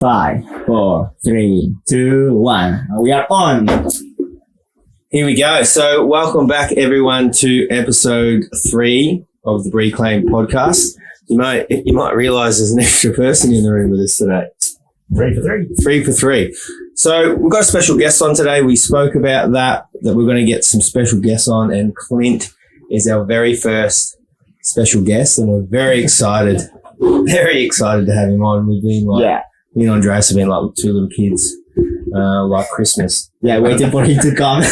5, 4, 3, 2, 1. We are on. Here we go. So welcome back everyone to episode 3 of the Reclaim podcast. You might realise there's an extra person in the room with us today. 3 for 3. 3 for 3. So we've got a special guest on today. We spoke about that we're going to get some special guests on, and Clint is our very first special guest, and we're very excited to have him on. We've been me and Andreas have been like 2 little kids, like Christmas. Yeah, waiting for him to come.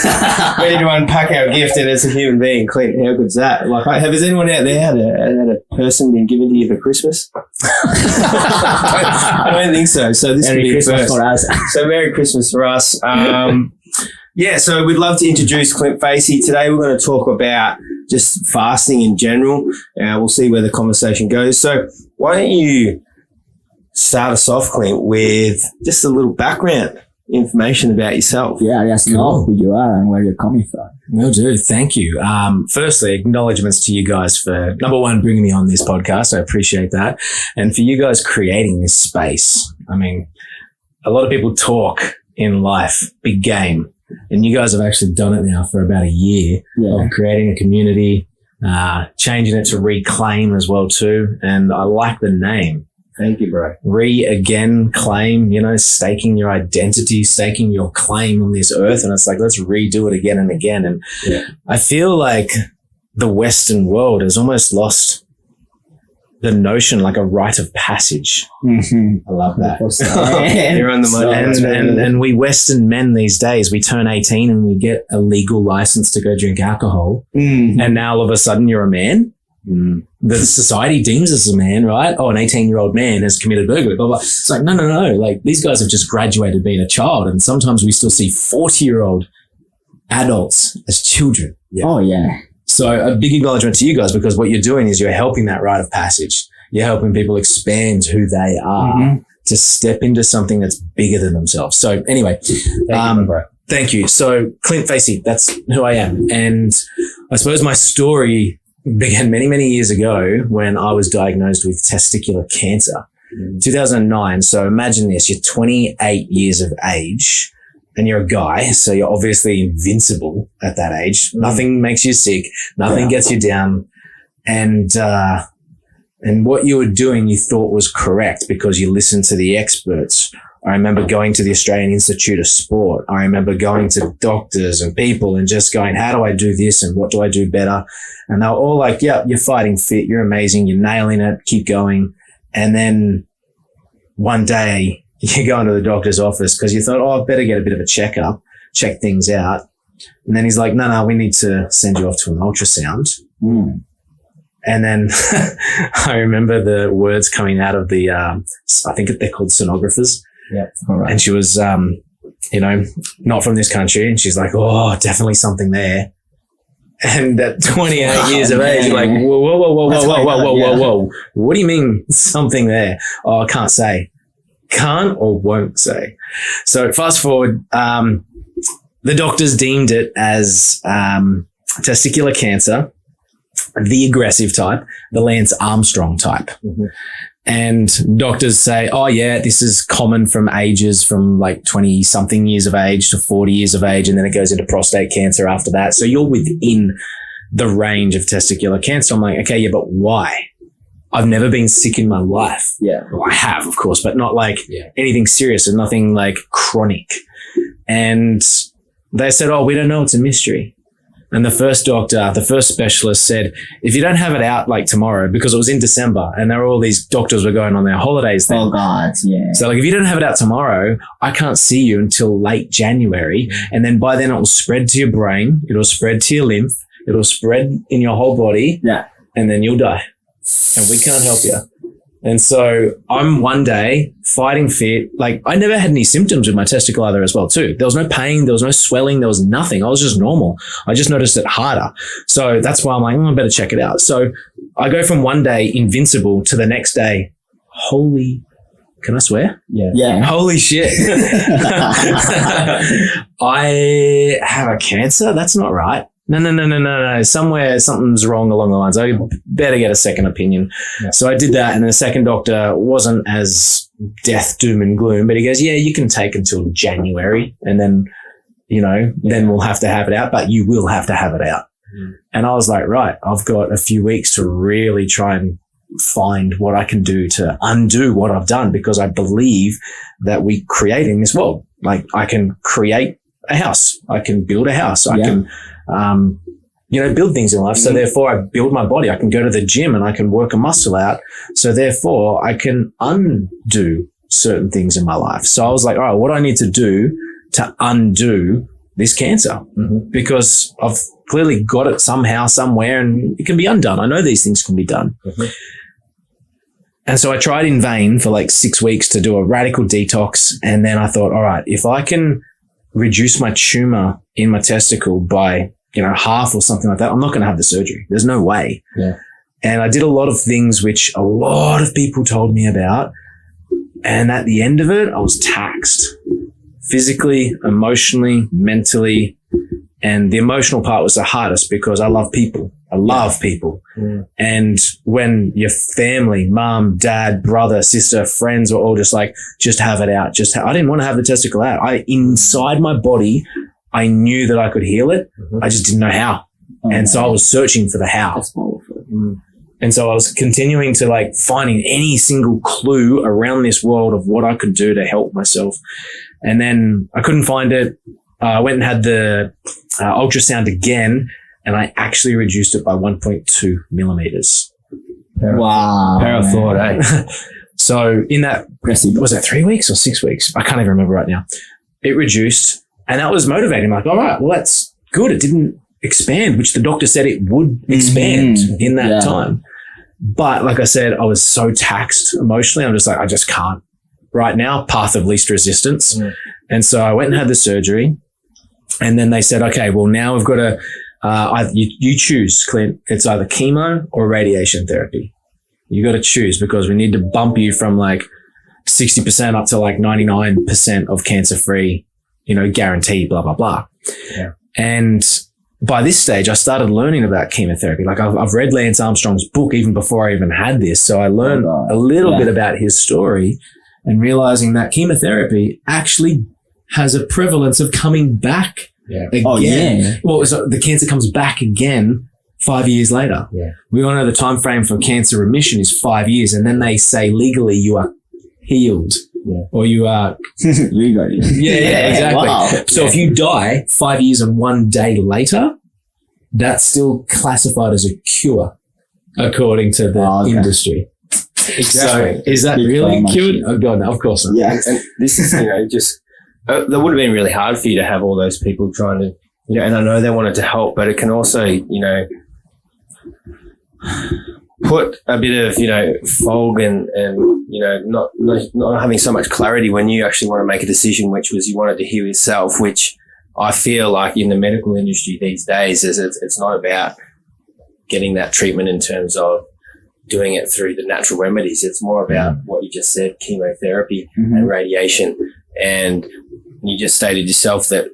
Ready to unpack our gift, and as a human being, Clint, how good's that? Like, has anyone out there had a person been given to you for Christmas? I don't think so. So this Merry could be Christmas first. for us. So Merry Christmas for us. So we'd love to introduce Clint Facey. Today we're going to talk about just fasting in general. We'll see where the conversation goes. So why don't you start us off, Clint, with just a little background information about yourself. Yeah, just know who you are and where you're coming from. Will do. Thank you. Firstly, acknowledgements to you guys for, number one, bringing me on this podcast. I appreciate that. And for you guys creating this space. I mean, a lot of people talk in life, big game, and you guys have actually done it now for about a year of creating a community, changing it to Reclaim as well too. And I like the name. Thank you, bro. Again, claim, staking your identity, staking your claim on this earth. And it's like, let's redo it again and again. And I feel like the Western world has almost lost the notion, like a rite of passage. Mm-hmm. I love that. You're on the money. And we Western men these days, we turn 18 and we get a legal license to go drink alcohol. Mm-hmm. And now all of a sudden you're a man. The society deems us a man, right? Oh, an 18-year-old man has committed burglary, blah, blah. It's like, no. Like, these guys have just graduated being a child, and sometimes we still see 40-year-old adults as children. Yeah. Oh, yeah. So a big acknowledgement to you guys, because what you're doing is you're helping that rite of passage. You're helping people expand who they are to step into something that's bigger than themselves. So anyway, thank you. So Clint Facey, that's who I am. And I suppose my story began many, many years ago when I was diagnosed with testicular cancer, 2009. So imagine this, you're 28 years of age and you're a guy. So you're obviously invincible at that age. Nothing makes you sick. Nothing gets you down. And what you were doing, you thought was correct because you listened to the experts. I remember going to the Australian Institute of Sport. I remember going to doctors and people and just going, how do I do this and what do I do better? And they were all like, yeah, you're fighting fit. You're amazing. You're nailing it. Keep going. And then one day you go into the doctor's office because you thought, I better get a bit of a checkup, check things out. And then he's like, no, we need to send you off to an ultrasound. And then I remember the words coming out of the, I think they're called sonographers. Yeah. All right. And she was, not from this country. And she's like, oh, definitely something there. And at 28 years of age, you're like, whoa. What do you mean something there? Oh, I can't say. Can't or won't say. So fast forward, the doctors deemed it as testicular cancer, the aggressive type, the Lance Armstrong type. And doctors say, oh yeah, this is common from ages from like 20 something years of age to 40 years of age. And then it goes into prostate cancer after that. So you're within the range of testicular cancer. I'm like, okay, yeah, but why? I've never been sick in my life. Yeah. Well, I have, of course, but not like anything serious and nothing like chronic. And they said, oh, we don't know. It's a mystery. And the first doctor, the first specialist said, if you don't have it out like tomorrow, because it was in December and there were all these doctors were going on their holidays then. Oh God, yeah. So like, if you don't have it out tomorrow, I can't see you until late January. And then by then it will spread to your brain. It'll spread to your lymph. It'll spread in your whole body. Yeah. And then you'll die. And we can't help you. And so I'm one day fighting fit. Like, I never had any symptoms with my testicle either as well too. There was no pain. There was no swelling. There was nothing. I was just normal. I just noticed it harder. So that's why I'm like, I better check it out. So I go from one day invincible to the next day. Can I swear? Yeah. Holy shit. I have a cancer. That's not right. no. Somewhere something's wrong along the lines. I better get a second opinion. Yeah. So I did that, and the second doctor wasn't as death, doom and gloom, but he goes, yeah, you can take until January, and then, then we'll have to have it out, but you will have to have it out. Mm. And I was like, right, I've got a few weeks to really try and find what I can do to undo what I've done, because I believe that we create in this world. Like, I can create a house. I can build a house. I can, build things in life. So therefore I build my body. I can go to the gym and I can work a muscle out. So therefore I can undo certain things in my life. So I was like, all right, what do I need to do to undo this cancer? Mm-hmm. Because I've clearly got it somehow, somewhere, and it can be undone. I know these things can be done. Mm-hmm. And so I tried in vain for like 6 weeks to do a radical detox. And then I thought, all right, if I can reduce my tumor in my testicle by, half or something like that, I'm not going to have the surgery. There's no way. Yeah. And I did a lot of things which a lot of people told me about. And at the end of it, I was taxed physically, emotionally, mentally. And the emotional part was the hardest, because I love people. I love people. Mm. And when your family, mom, dad, brother, sister, friends were all just like, just have it out. I didn't want to have the testicle out. Inside my body, I knew that I could heal it. Mm-hmm. I just didn't know how. And so I was searching for the how. That's powerful. Mm. And so I was continuing to like finding any single clue around this world of what I could do to help myself. And then I couldn't find it. I went and had the ultrasound again, and I actually reduced it by 1.2 millimeters. Wow. Power of thought, eh? So in that, was it 3 weeks or 6 weeks? I can't even remember right now. It reduced, and that was motivating. Like, all right, well, that's good. It didn't expand, which the doctor said it would expand in that time. But like I said, I was so taxed emotionally. I'm just like, I just can't right now. Path of least resistance. Mm. And so I went and had the surgery. And then they said, okay, well, now we've got to, you choose, Clint. It's either chemo or radiation therapy. You got to choose, because we need to bump you from like 60% up to like 99% of cancer-free, guaranteed, blah, blah, blah. Yeah. And by this stage, I started learning about chemotherapy. Like I've read Lance Armstrong's book even before I even had this. So I learned a little bit about his story, and realizing that chemotherapy actually has a prevalence of coming back again. Oh, yeah. Well, so the cancer comes back again 5 years later. Yeah. We all know the time frame for cancer remission is 5 years, and then they say legally you are healed. Yeah. Or you are legally. Yeah, exactly. Wow. So if you die 5 years and 1 day later, that's still classified as a cure according to the industry. Exactly. So is that really cured? Oh God, no, of course not. Yeah, and this is just that would have been really hard for you to have all those people trying to and I know they wanted to help, but it can also put a bit of fog and not having so much clarity when you actually want to make a decision, which was you wanted to heal yourself, which I feel like in the medical industry these days it's not about getting that treatment in terms of doing it through the natural remedies. It's more about what you just said, chemotherapy and radiation. And you just stated yourself that,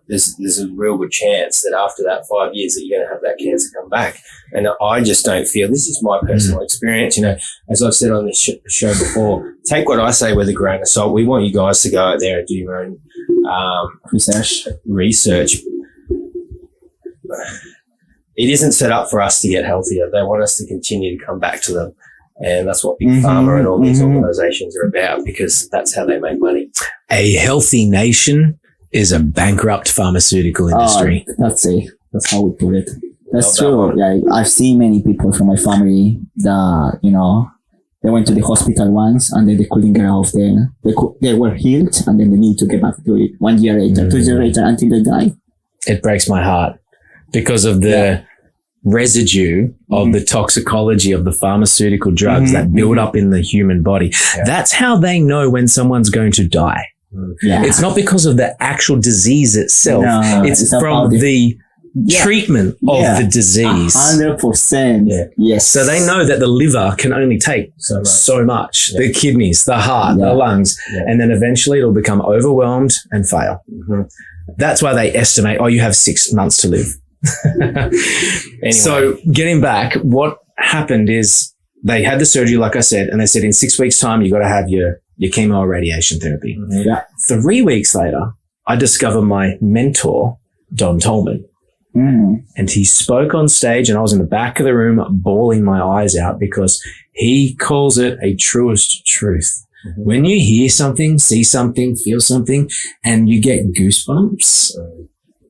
there's a real good chance that after that 5 years that you're going to have that cancer come back. And I just don't feel, this is my personal experience, as I've said on this show before, take what I say with a grain of salt. We want you guys to go out there and do your own research. It isn't set up for us to get healthier. They want us to continue to come back to them. And that's what Big Pharma and all these organizations are about, because that's how they make money. A healthy nation is a bankrupt pharmaceutical industry. That's how we put it. That's true. Yeah, I've seen many people from my family that, they went to the hospital once and then they couldn't get out of there. They were healed and then they need to get back to it 1 year later, 2 years later, until they die. It breaks my heart because of the residue of the toxicology of the pharmaceutical drugs that build up in the human body. Yeah. That's how they know when someone's going to die. Yeah. It's not because of the actual disease itself. No, it's from the treatment of the disease. 100%. Yeah. Yes. So they know that the liver can only take so much. The kidneys, the heart, the lungs, and then eventually it'll become overwhelmed and fail. That's why they estimate, you have 6 months to live. Anyway. So getting back, what happened is they had the surgery, like I said, and they said in 6 weeks' time, you got to have your chemo or radiation therapy. Mm-hmm. Yeah. 3 weeks later, I discovered my mentor, Don Tolman. And he spoke on stage and I was in the back of the room bawling my eyes out because he calls it a truest truth. Mm-hmm. When you hear something, see something, feel something, and you get goosebumps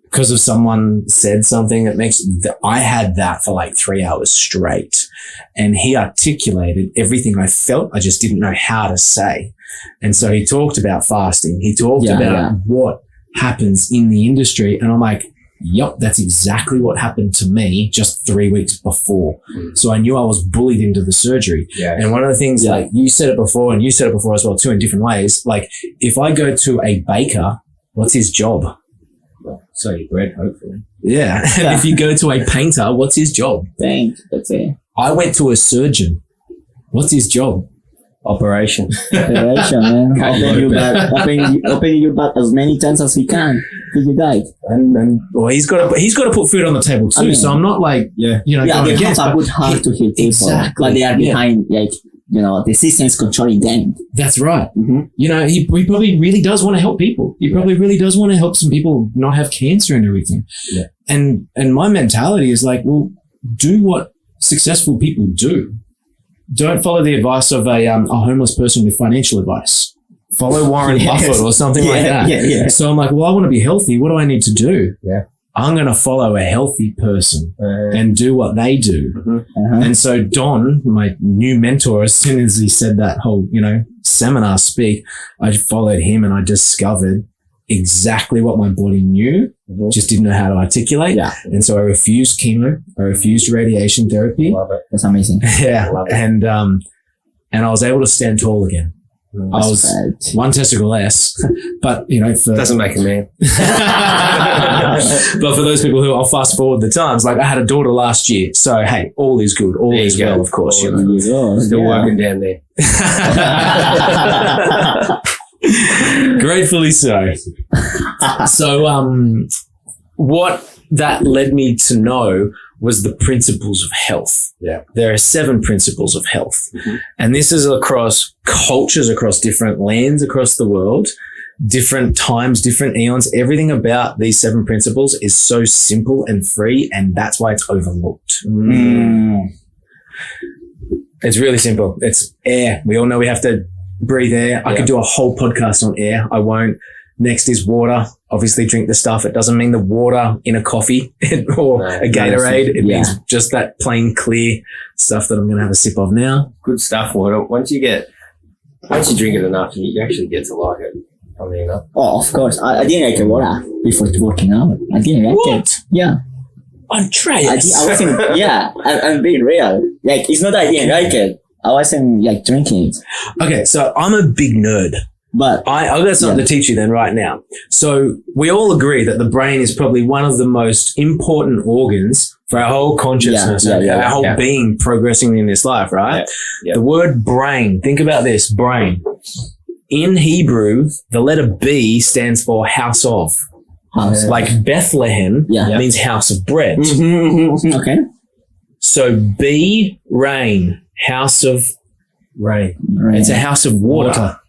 because of someone said something that makes, I had that for like 3 hours straight. And he articulated everything I felt. I just didn't know how to say. And so he talked about fasting. He talked about what happens in the industry. And I'm like, yep, that's exactly what happened to me just 3 weeks before. So I knew I was bullied into the surgery. Yeah. And one of the things, like you said it before and you said it before as well too in different ways, like if I go to a baker, what's his job? So your bread, hopefully. Yeah. And if you go to a painter, what's his job? That's it. I went to a surgeon. What's his job? Operation, man. Open your back as many times as he can till you die. And well, he's got to put food on the table too. So I'm not like, going they against, have a good heart to heal people. Exactly. But they are behind, the system is controlling them. That's right. Mm-hmm. He probably really does want to help people. He probably really does want to help some people not have cancer and everything. Yeah. And my mentality is like, well, do what successful people do. Don't follow the advice of a homeless person with financial advice. Follow Warren Buffett or something like that. Yeah. So I'm like, well, I want to be healthy. What do I need to do? Yeah. I'm going to follow a healthy person and do what they do. Mm-hmm. And so Don, my new mentor, as soon as he said that whole, seminar speak, I followed him and I discovered exactly what my body knew, just didn't know how to articulate. Yeah. And so I refused chemo, I refused radiation therapy. Love it. That's amazing. Yeah. And I was able to stand tall again. I was one testicle less, but doesn't make a man. But for those people who, I'll fast forward the times, like I had a daughter last year. So, hey, all is good. All is well, of course. Still working down there. Gratefully so. So, what that led me to know was the principles of health. Yeah. There are 7 principles of health. Mm-hmm. And this is across cultures, across different lands across the world, different times, different eons. Everything about these 7 principles is so simple and free, and that's why it's overlooked. It's really simple. It's air. We all know we have to breathe air. I could do a whole podcast on air. I won't. Next is water. Obviously drink the stuff. It doesn't mean the water in a coffee or a Gatorade. It means just that plain clear stuff that I'm going to have a sip of now. Good stuff, water. Once you drink it enough, you actually get to like it. Funny enough. Oh, of course. I didn't like water before working out. I didn't like it. Yeah. Andreas. I wasn't, I'm being real. Like, it's not that I didn't like it. I wasn't drinking it. Okay, so I'm a big nerd. But I've got something to teach you then right now. So we all agree that the brain is probably one of the most important organs for our whole consciousness and our whole being progressing in this life, right? Yeah. The word brain, think about this, brain. In Hebrew, the letter B stands for house of. Like Bethlehem means house of bread. Okay. So B, rain, house of rain. It's a house of water.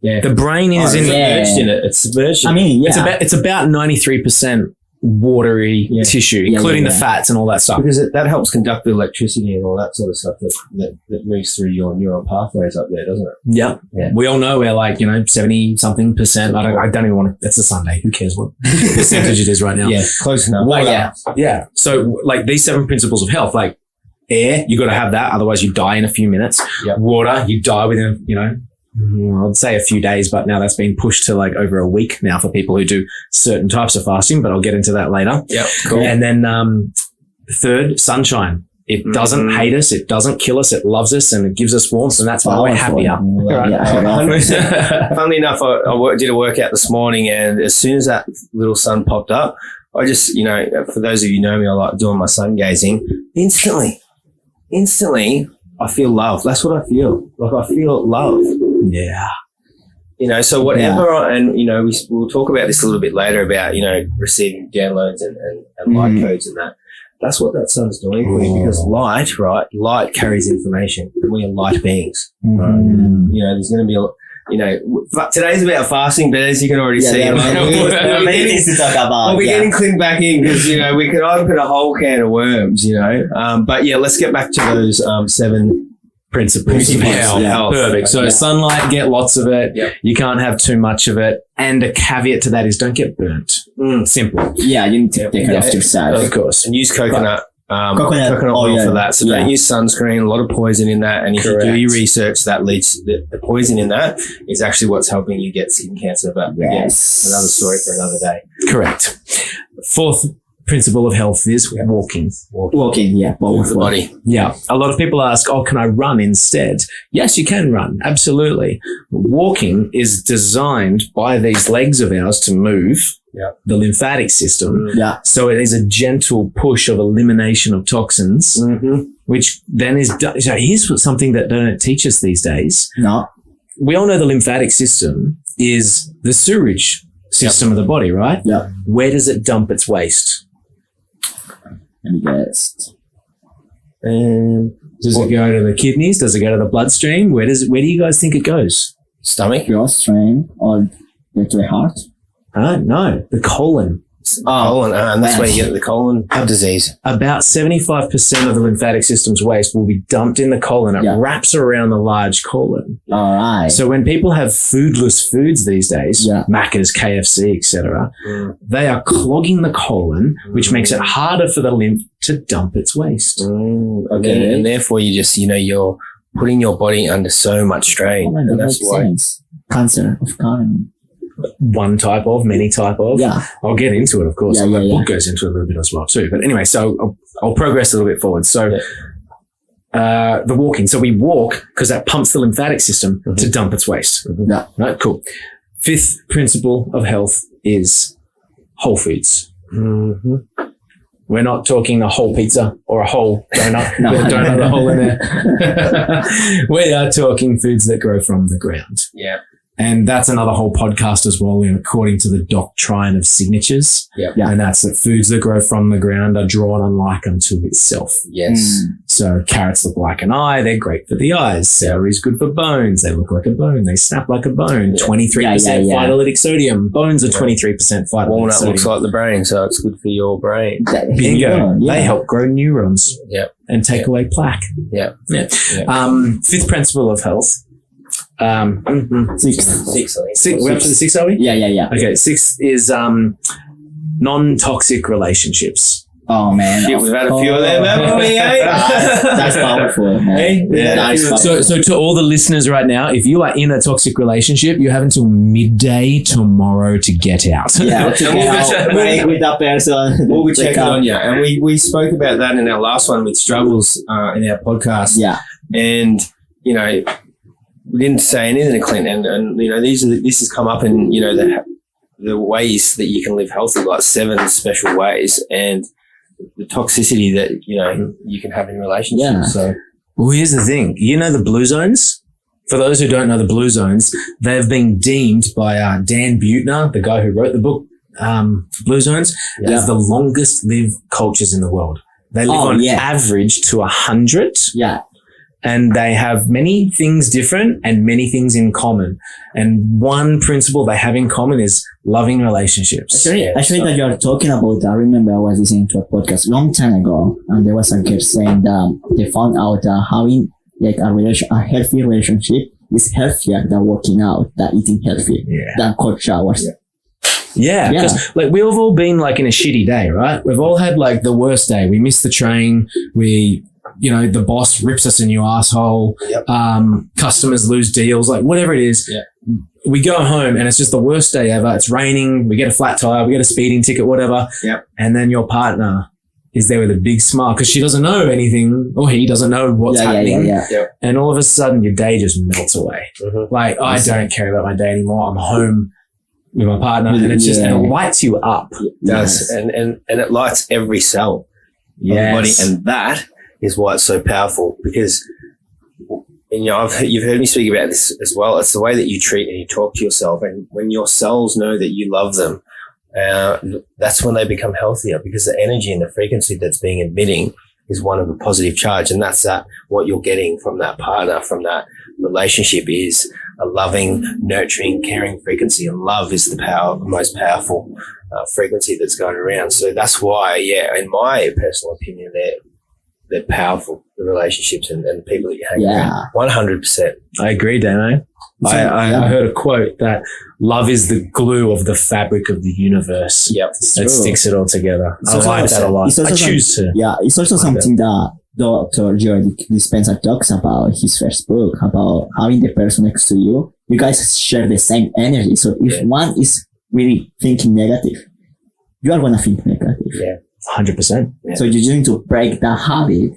Yeah. The brain is submerged in it. It's submerged. I mean, it's about 93% watery tissue, including the fats and all that stuff. Because that helps conduct the electricity and all that sort of stuff that moves through your neural pathways up there, doesn't it? Yeah. We all know we're 70-something%. I don't even want to, it's a Sunday. Who cares what percentage it is right now? Yeah, close enough. Yeah. So these 7 principles of health, air, you got to have that. Otherwise you die in a few minutes. Yep. Water, you die within, I'd say a few days, but now that's been pushed to over a week now for people who do certain types of fasting, but I'll get into that later. Yep, cool. And then 3rd, sunshine. It doesn't hate us. It doesn't kill us. It loves us and it gives us warmth, and that's why we're happier. Funnily enough, I did a workout this morning, and as soon as that little sun popped up, I just, for those of you who know me, I like doing my sun gazing. Instantly, I feel love. That's what I feel. I feel love. Yeah. So whatever, and, we'll talk about this a little bit later about, receiving downloads and light codes and that. That's what that sun's doing for you, because light carries information. We are light beings. There's going to be today's about fasting, but as you can already see, we'll be getting Clint back in, because, we could open a whole can of worms, but let's get back to those 7 principles of health. Perfect. So sunlight, get lots of it. Yep. You can't have too much of it. And a caveat to that is don't get burnt. Simple. Yeah, you need to take it off yourself. Of course. And use coconut oil for that. So don't use sunscreen. A lot of poison in that. And if you do your research, that leads the poison in that is actually what's helping you get skin cancer. But again, another story for another day. Correct. 4th principle of health is walking. Walking, yeah. Move the body. Yeah. A lot of people ask, can I run instead? Yes, you can run. Absolutely. Walking is designed by these legs of ours to move the lymphatic system. Yeah. So it is a gentle push of elimination of toxins, which then is done. So here's something that they don't teach us these days. No. We all know the lymphatic system is the sewage system of the body, right? Yeah. Where does it dump its waste? Let me guess. Does it go to the kidneys? Does it go to the bloodstream? Where do you guys think it goes? Stomach? Bloodstream or to the heart? No, the colon. Colon, and that's where you get the colon disease. About 75% of the lymphatic system's waste will be dumped in the colon. It wraps around the large colon. All right. So when people have foodless foods these days, Macca's, KFC, etc., they are clogging the colon, which makes it harder for the lymph to dump its waste. Okay. And therefore you just, you're putting your body under so much strain. And that's why. Cancer of colon. One type of, many type of. Yeah. I'll get into it, of course. My book goes into it a little bit as well too. But anyway, so I'll progress a little bit forward. So the walking. So we walk because that pumps the lymphatic system to dump its waste. Yeah. Right, cool. 5th principle of health is whole foods. We're not talking a whole pizza or a whole donut. With a donut, the hole in there. We are talking foods that grow from the ground. Yeah. And that's another whole podcast as well, according to the doctrine of signatures. And that's that foods that grow from the ground are drawn unlike unto itself. Yes. So carrots look like an eye. They're great for the eyes. Celery's good for bones. They look like a bone. They snap like a bone. 23% phytolytic sodium. Bones are 23% phytolytic Walnut sodium. looks like the brain, so it's good for your brain. Bingo. They help grow neurons. And take away plaque. 5th principle of health. 6. We're up to the 6, are we? Yeah. Okay, 6 is non-toxic relationships. Oh man, we've had a few of them, haven't we? That's powerful. So to all the listeners right now, if you are in a toxic relationship, you have until midday tomorrow to get out. With that person. We'll be checking on you. And we spoke about that in our last one with struggles in our podcast. Yeah. And, we didn't say anything to Clint, and this has come up in the ways that you can live healthy, like 7 special ways, and the toxicity that you can have in relationships. Yeah. So, well, here's the thing. The blue zones. For those who don't know the blue zones, they've been deemed by Dan Buettner, the guy who wrote the book Blue Zones, as the longest lived cultures in the world. They live on average to 100. Yeah. And they have many things different and many things in common. And one principle they have in common is loving relationships. Actually, that you're talking about, I remember I was listening to a podcast a long time ago, and there was a girl saying that they found out having a healthy relationship is healthier than working out, than eating healthy, than cold showers. Yeah, because we've all been in a shitty day, right? We've all had the worst day. We missed the train. The boss rips us a new asshole. Customers lose deals, whatever it is. We go home and it's just the worst day ever. It's raining. We get a flat tire. We get a speeding ticket, whatever. And then your partner is there with a big smile because she doesn't know anything, or he doesn't know what's happening. And all of a sudden your day just melts away. I don't care about my day anymore. I'm home with my partner, and it's just, and it lights you up. It does. And it lights every cell of the body. And that is why it's so powerful, because and you've heard me speak about this as well. It's the way that you treat and you talk to yourself. And when your cells know that you love them, that's when they become healthier, because the energy and the frequency that's being emitting is one of a positive charge. And that's what you're getting from that partner, from that relationship, is a loving, nurturing, caring frequency. And love is the most powerful frequency that's going around. So that's why, in my personal opinion, they're powerful, the relationships and the people that you hang around. 100%. I agree, Damo. I heard a quote that love is the glue of the fabric of the universe. Yep. That sticks it all together. I like that a lot. I choose to. Yeah, it's also something that Dr. Joe Dispenza talks about in his first book, about having the person next to you. You guys share the same energy. So if one is really thinking negative, you are going to think negative. Yeah. 100%. Yeah. So you just need to break that habit,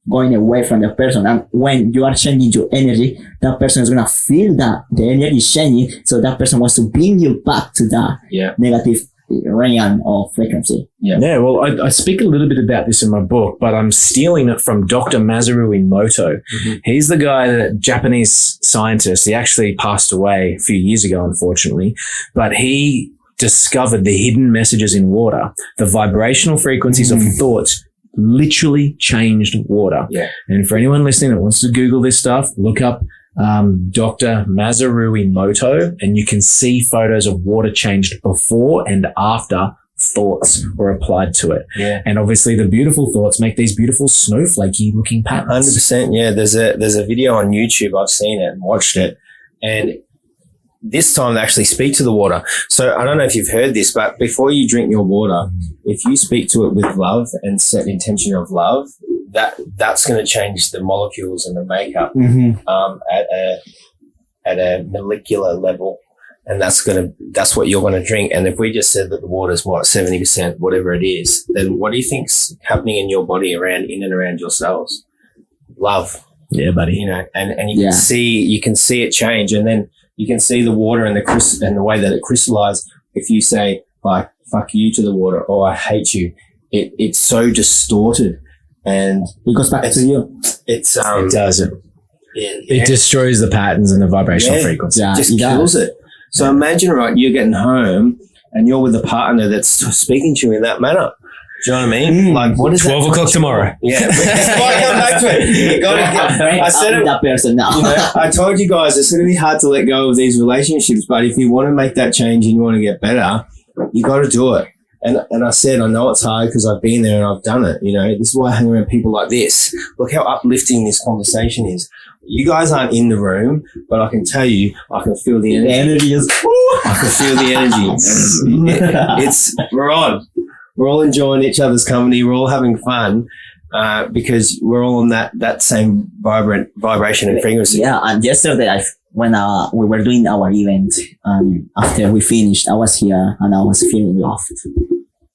going away from the person. And when you are changing your energy, that person is going to feel that the energy is changing. So that person wants to bring you back to that negative realm of frequency. Yeah. Well, I speak a little bit about this in my book, but I'm stealing it from Dr. Masaru Emoto. Mm-hmm. He's the guy, that Japanese scientist. He actually passed away a few years ago, unfortunately, but he discovered the hidden messages in water. The vibrational frequencies of thoughts literally changed water. Yeah. And for anyone listening that wants to Google this stuff, look up Dr. Masaru Emoto, and you can see photos of water changed before and after thoughts were applied to it. Yeah. And obviously the beautiful thoughts make these beautiful snowflakey looking patterns. 100%. Yeah. There's a video on YouTube. I've seen it and watched it. And this time they actually speak to the water. So I don't know if you've heard this, but before you drink your water, if you speak to it with love and set intention of love, that's going to change the molecules and the makeup at a molecular level, and that's what you're going to drink. And if we just said that the water is 70%, whatever it is, then what do you think's happening in your body in and around your cells? Love. Yeah, buddy. And you can see it change, and then you can see the water and the way that it crystallizes. If you say like "fuck you" to the water, or "I hate you," it's so distorted, and it goes back to you. It does it. It destroys the patterns and the vibrational frequency. Yeah, just kills it. So imagine, right? You're getting home and you're with a partner that's speaking to you in that manner. Do you know what I mean? Like, what is 12 o'clock tomorrow? Yeah. Come back to it. You gotta I said it. That person now. I told you guys it's going to be hard to let go of these relationships, but if you want to make that change and you want to get better, you got to do it. And I said, I know it's hard because I've been there and I've done it. This is why I hang around people like this. Look how uplifting this conversation is. You guys aren't in the room, but I can tell you, I can feel the energy. The energy is. I can feel the energy. We're on. We're all enjoying each other's company. We're all having fun because we're all on that same vibration and frequency. Yeah, and yesterday when we were doing our event, after we finished, I was here and I was feeling loved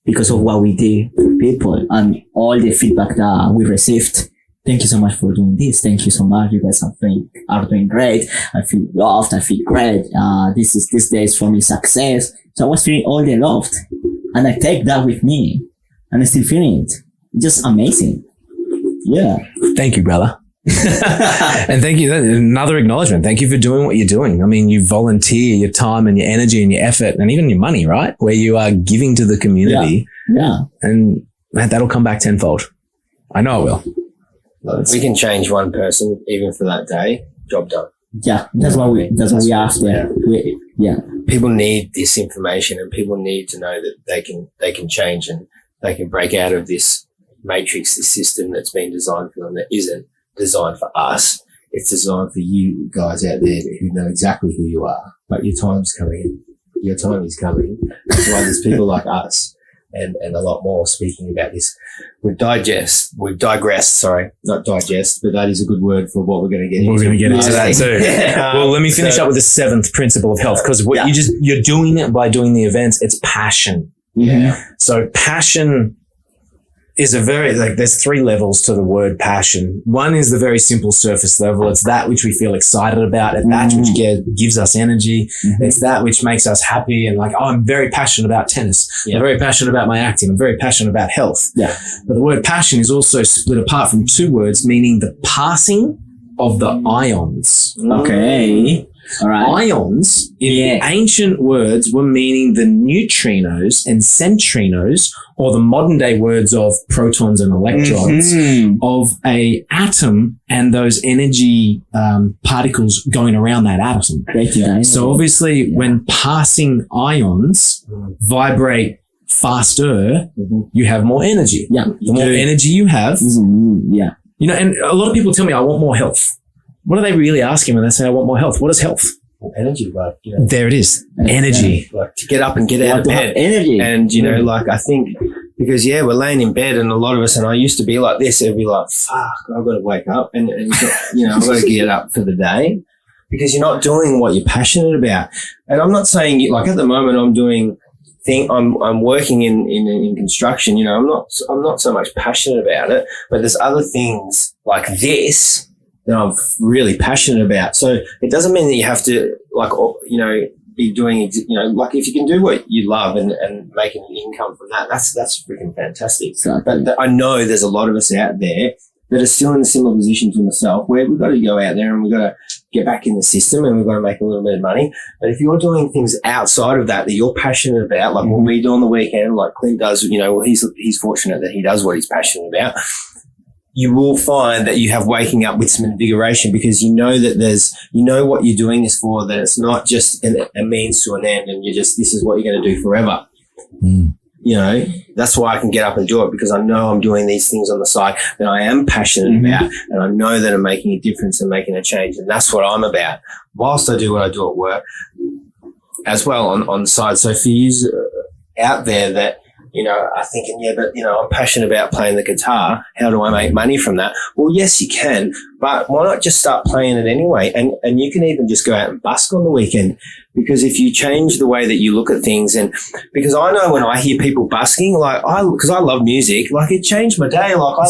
because of what we did for people and all the feedback that we received. Thank you so much for doing this. Thank you so much. You guys are doing great. I feel loved. I feel great. This day is for me success. So I was feeling all the love. And I take that with me and I still feeling it. Just amazing. Yeah. Thank you, brother. And thank you. Another acknowledgement. Thank you for doing what you're doing. I mean, you volunteer your time and your energy and your effort and even your money, right? Where you are giving to the community. Yeah. And man, that'll come back tenfold. I know it will. We can change one person even for that day. Job done. Yeah. That's what we after. Yeah. People need this information and people need to know that they can change and they can break out of this matrix, this system that's been designed for them that isn't designed for us. It's designed for you guys out there who know exactly who you are. But your time's coming. Your time is coming. That's why there's people like us and a lot more speaking about this. We've digressed, not digest, but that is a good word for what we're going to get into. We're going to get into that too. Well, let me finish up with the 7th principle of health, because you're doing it by doing the events. It's passion. Yeah. So passion is there's 3 levels to the word passion. One is the very simple surface level. It's that which we feel excited about. It's that which gives us energy. Mm-hmm. It's that which makes us happy and like, I'm very passionate about tennis. Yeah. I'm very passionate about my acting. I'm very passionate about health. Yeah. But the word passion is also split apart from 2 words, meaning the passing of the ions. Okay. All right. Ions, in ancient words, were meaning the neutrinos and centrinos, or the modern day words of protons and electrons of a atom and those energy particles going around that atom. So obviously when passing ions vibrate faster, you have more energy. Yeah. The more energy you have, you know, and a lot of people tell me I want more health. What are they really asking when they say I want more health? What is health? Energy, like, you know, there it is. Energy. like to get up and get out of bed. Energy. And, you know, like I think because, we're laying in bed and a lot of us, and I used to be like this, it'd be like, fuck, I've got to wake up and you know, I've got to get up for the day because you're not doing what you're passionate about. And I'm not saying, like at the moment I'm working in construction, you know, I'm not so much passionate about it, but there's other things like this that I'm really passionate about. So it doesn't mean that you have to, like, you know, be doing, you know, like if you can do what you love and making an income from that, that's freaking fantastic. Exactly. But I know there's a lot of us out there that are still in a similar position to myself where we've got to go out there and we've got to get back in the system and we've got to make a little bit of money. But if you're doing things outside of that you're passionate about, like what we do on the weekend, like Clint does, you know, he's fortunate that he does what he's passionate about. You will find that you have waking up with some invigoration because you know that you know what you're doing this for, that it's not just a means to an end and this is what you're going to do forever. You know, that's why I can get up and do it because I know I'm doing these things on the side that I am passionate about and I know that I'm making a difference and making a change. And that's what I'm about. Whilst I do what I do at work as well on the side. So for you out there that, you know, are thinking, but, you know, I'm passionate about playing the guitar. How do I make money from that? Well, yes, you can, but why not just start playing it anyway? And you can even just go out and busk on the weekend because if you change the way that you look at things because I know when I hear people busking, like because I love music, like it changed my day. Like I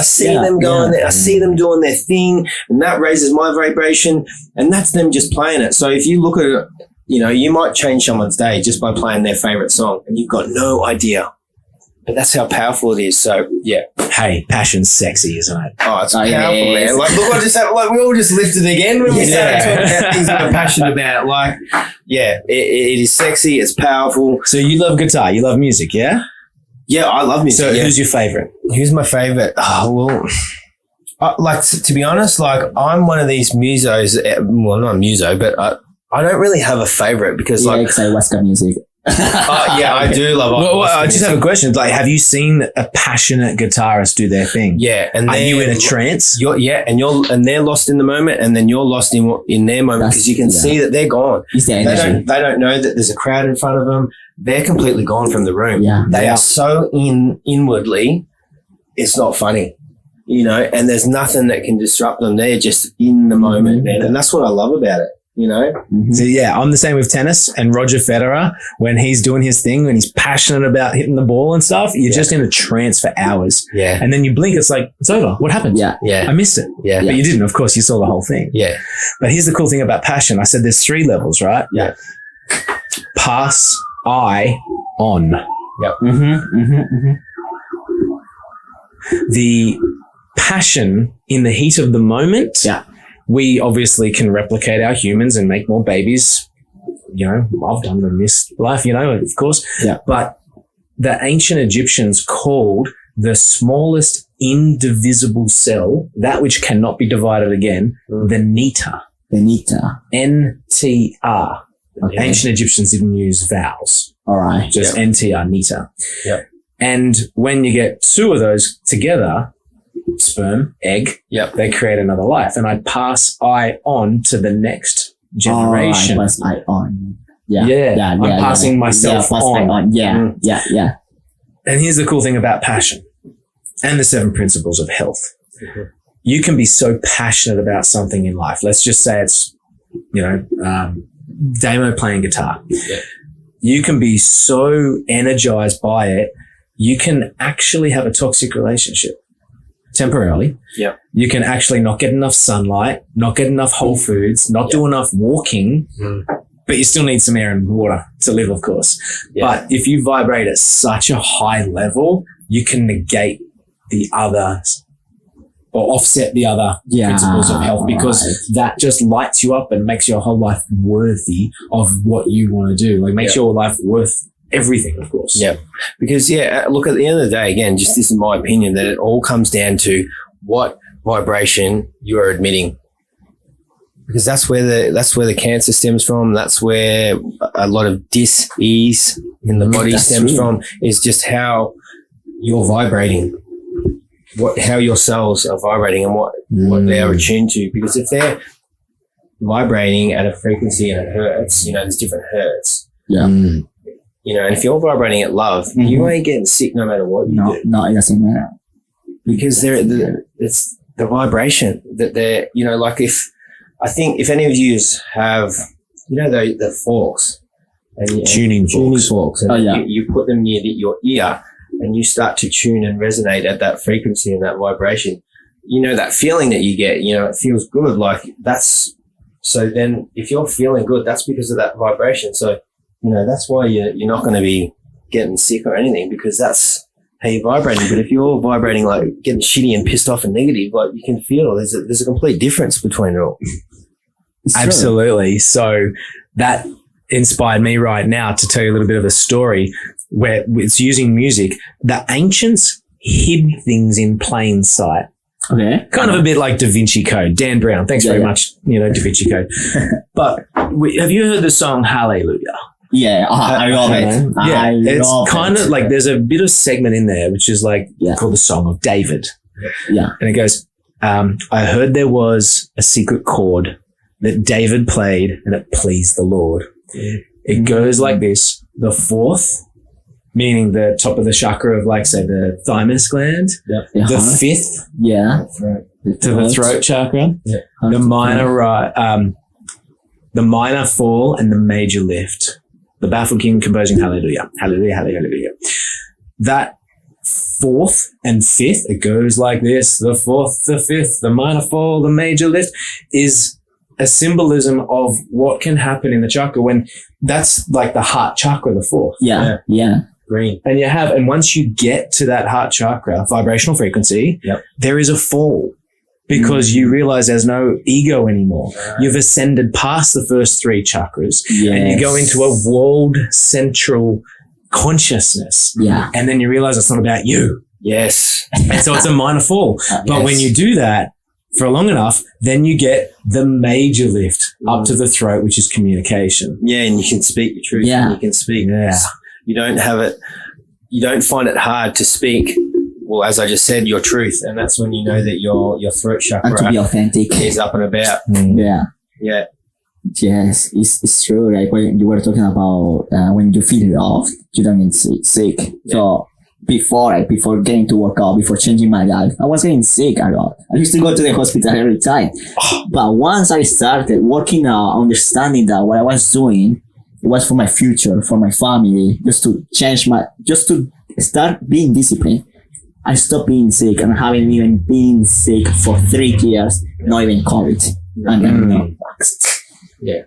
see them going there, I see them doing their thing and that raises my vibration and that's them just playing it. So if you look at it, you know, you might change someone's day just by playing their favorite song and you've got no idea. But that's how powerful it is. So, yeah. Hey, passion's sexy, isn't it? Oh, it's powerful, man. Like, look, we all just lifted again when we started talking about things we're passionate about. Like, it is sexy. It's powerful. So you love guitar. You love music, yeah? Yeah, I love music. So who's your favorite? Who's my favorite? Oh, well, to be honest, like I'm one of these musos. Well, not a muso, but I don't really have a favorite because like Western music. I do love. I just have a question. Like, have you seen a passionate guitarist do their thing? Yeah, and are you in a trance? And they're lost in the moment, and then you're lost in their moment because you can see that they're gone. They don't know that there's a crowd in front of them. They're completely gone from the room. Yeah, they are so inwardly. It's not funny. You know, and there's nothing that can disrupt them. They're just in the moment, man, and that's what I love about it. You know? So I'm the same with tennis and Roger Federer when he's doing his thing, when he's passionate about hitting the ball and stuff, you're just in a trance for hours. Yeah. And then you blink, it's like, it's over. What happened? Yeah. I missed it. Yeah. But you didn't, of course, you saw the whole thing. Yeah. But here's the cool thing about passion. I said there's 3 levels, right? Yeah. Pass, I, on. Yep. The passion in the heat of the moment. Yeah. We obviously can replicate our humans and make more babies. You know, I've done them this life, you know, of course. Yeah. But the ancient Egyptians called the smallest indivisible cell, that which cannot be divided again, the nita. The nita. N-T-R. Okay. Ancient Egyptians didn't use vowels. All right. Just N-T-R, nita. Yeah. And when you get 2 of those together, sperm, egg, they create another life. And I pass I on to the next generation. Pass I on. I'm passing myself on. Yeah. And here's the cool thing about passion and the 7 principles of health. You can be so passionate about something in life. Let's just say it's, you know, Damo playing guitar. Yeah. You can be so energized by it, you can actually have a toxic relationship. Temporarily. Yeah. You can actually not get enough sunlight, not get enough whole foods, not do enough walking, but you still need some air and water to live, of course. Yeah. But if you vibrate at such a high level, you can negate the other or offset the other principles of health, because that just lights you up and makes your whole life worthy of what you want to do. Like makes your life worth everything, of course. Yeah. Because, look, at the end of the day, again, just this is my opinion, that it all comes down to what vibration you are admitting. Because that's where the cancer stems from. That's where a lot of dis-ease in the body stems from, is just how you're vibrating, how your cells are vibrating and what they are attuned to. Because if they're vibrating at a frequency and it hurts, there's different hertz. Yeah. And if you're vibrating at love, you ain't getting sick no matter what you do. No, it doesn't matter. Because it's the vibration that they're, like I think if any of you have, the forks. And tuning forks. And you put them near your ear and you start to tune and resonate at that frequency and that vibration. That feeling that you get, it feels good. So then if you're feeling good, that's because of that vibration. So, that's why you're not going to be getting sick or anything, because that's how you're vibrating. But if you're vibrating like getting shitty and pissed off and negative, like you can feel there's a complete difference between it all. Absolutely. So that inspired me right now to tell you a little bit of a story where it's using music. The ancients hid things in plain sight. Okay. Kind of a bit like Da Vinci Code. Dan Brown. Thanks very much. Da Vinci Code. But have you heard the song Hallelujah? Yeah, I love it. Yeah, it's kind of like there's a bit of segment in there which is like called the Song of David. Yeah. And it goes, I heard there was a secret chord that David played and it pleased the Lord. It goes like this. The fourth, meaning the top of the chakra of, like, say, the thymus gland. Yeah. The fifth to the throat chakra. Yeah. The minor fall and the major lift. The baffled king composing hallelujah. Hallelujah, hallelujah, hallelujah. That fourth and fifth, it goes like this. The fourth, the fifth, the minor fall, the major lift is a symbolism of what can happen in the chakra when that's like the heart chakra, the fourth. Yeah. Green. And once you get to that heart chakra, vibrational frequency, there is a fall because you realize there's no ego anymore. Right. You've ascended past the first three chakras and you go into a world central consciousness. Yeah. And then you realize it's not about you. Yes. And so it's a minor fall. But when you do that for long enough, then you get the major lift up to the throat, which is communication. Yeah, and you can speak your truth. Yeah. And you can speak. Yeah. You don't find it hard to speak, well, as I just said, your truth. And that's when you know that your throat chakra and to be authentic is up and about. Yeah. Yes, it's true. Like when you were talking about when you feel off, you don't get sick. So before getting to work out, before changing my life, I was getting sick a lot. I used to go to the hospital every time. But once I started working out, understanding that what I was doing was for my future, for my family, just to start being disciplined. I stopped being sick and haven't even been sick for 3 years, not even COVID. And then, Yeah.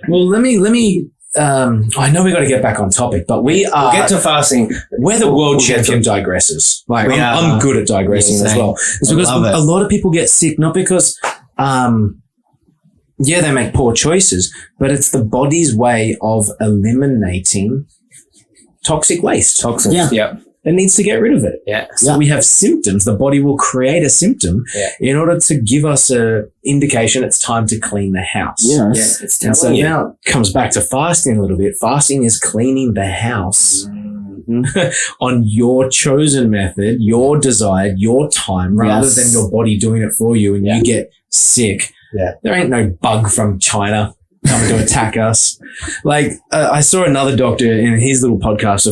Well, let me, I know we got to get back on topic, but we'll get to fasting. We're the world champion digressors. Like I'm good at digressing as well. It's because a lot of people get sick, not because, they make poor choices, but it's the body's way of eliminating toxic waste. Toxins. Yeah. It needs to get rid of it. Yeah. So we have symptoms. The body will create a symptom in order to give us a indication it's time to clean the house. Yes. It's and so now it comes back to fasting a little bit. Fasting is cleaning the house on your chosen method, your desired, your time, rather than your body doing it for you and you get sick. Yeah. There ain't no bug from China coming to attack us. Like I saw another doctor in his little podcast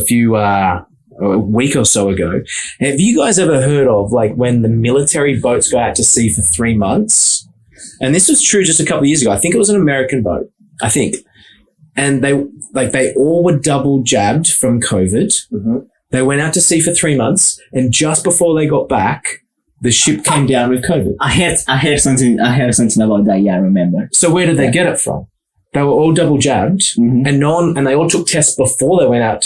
a week or so ago. Have you guys ever heard of like when the military boats go out to sea for 3 months? And this was true just a couple of years ago. I think it was an American boat. I think. And they all were double jabbed from COVID. Mm-hmm. They went out to sea for 3 months, and just before they got back, the ship came down with COVID. I heard something about that. Yeah, I remember. So where did they get it from? They were all double jabbed, and they all took tests before they went out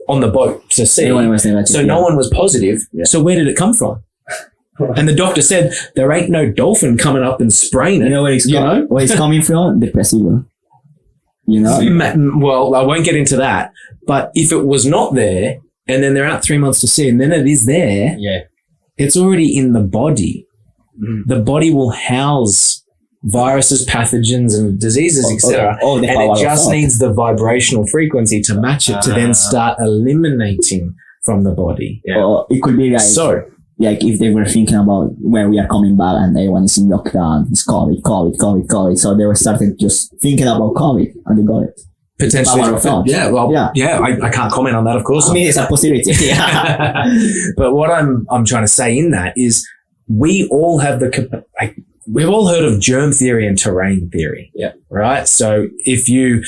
on the boat to sea. No one was no one was positive. Yeah. So where did it come from? And the doctor said, there ain't no dolphin coming up and spraying it. You know where it's coming from? The placebo. You know? Well, I won't get into that. But if it was not there, and then they're out 3 months to see, and then it is there, it's already in the body. The body will house viruses, pathogens, and diseases, etc. And it just needs the vibrational frequency to match it to then start eliminating from the body. Or it could be like if they were thinking about when we are coming back and everyone is in lockdown, it's COVID. So they were starting just thinking about COVID and they got it. Potentially. I can't comment on that, of course. I mean, it's a possibility. But what I'm trying to say in that is we all have we've all heard of germ theory and terrain theory. Yeah. Right? So if you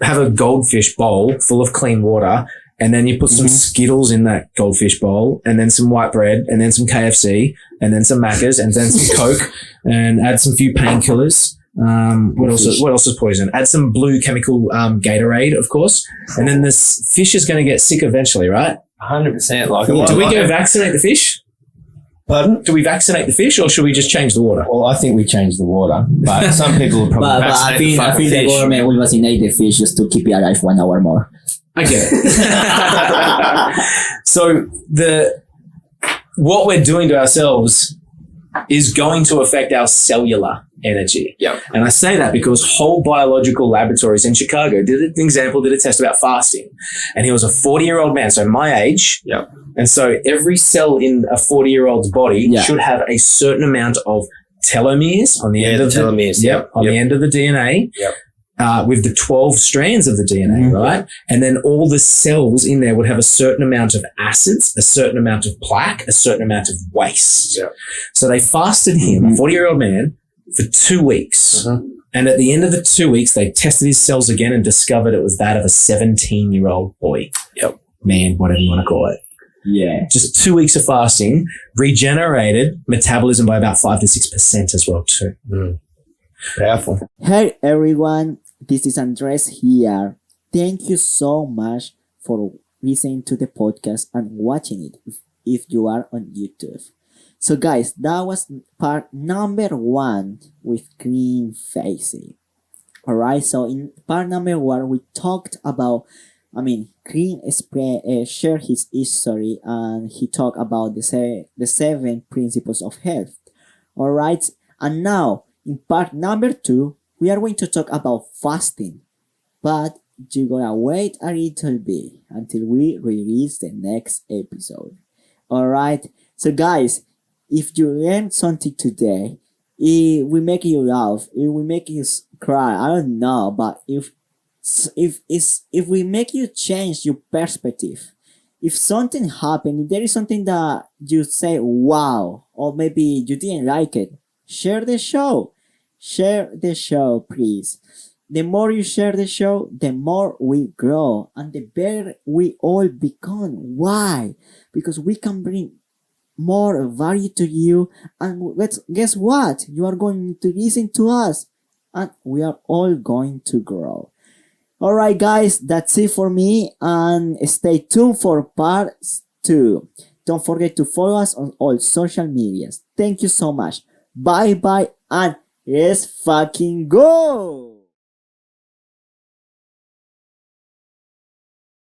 have a goldfish bowl full of clean water and then you put some Skittles in that goldfish bowl and then some white bread and then some KFC and then some Maccas and then some Coke and add some few painkillers. What else is poison? Add some blue chemical Gatorade, of course. And then this fish is going to get sick eventually, right? 100%. Do we go vaccinate the fish? Pardon? Do we vaccinate the fish or should we just change the water? Well, I think we change the water, but some people will probably vaccinate the I think the government will vaccinate the fish just to keep it alive 1 hour more. I get it. So what we're doing to ourselves is going to affect our cellular energy. Yeah. And I say that because whole biological laboratories in Chicago did a test about fasting. And he was a 40-year-old man, so my age. Yeah. And so every cell in a 40-year-old's body should have a certain amount of telomeres on the end of the telomeres. The end of the DNA. Yep. With the 12 strands of the DNA, right? And then all the cells in there would have a certain amount of acids, a certain amount of plaque, a certain amount of waste. Yep. So they fasted him, a 40-year-old man, for 2 weeks. And at the end of the 2 weeks, they tested his cells again and discovered it was that of a 17-year-old boy. Yep. Man, whatever you want to call it. Yeah. Just 2 weeks of fasting regenerated metabolism by about 5 to 6% as well too. Powerful. Hey everyone, this is Andres here. Thank you so much for listening to the podcast and watching it if you are on YouTube. So guys, that was part number 1 with Clint Facey. Alright, so in part number 1 we talked about, Clint shared his history and he talked about the 7 principles of health. Alright, and now in part number 2, we are going to talk about fasting, but you're gonna wait a little bit until we release the next episode. Alright, so guys, if you learned something today, it will make you laugh, it will make you cry, I don't know, but if we make you change your perspective, if something happened, if there is something that you say, wow, or maybe you didn't like it, share the show. Share the show, please. The more you share the show, the more we grow and the better we all become. Why? Because we can bring more value to you, and guess what? You are going to listen to us and we are all going to grow. Alright guys, that's it for me, and stay tuned for part 2. Don't forget to follow us on all social medias. Thank you so much. Bye bye and let's fucking go!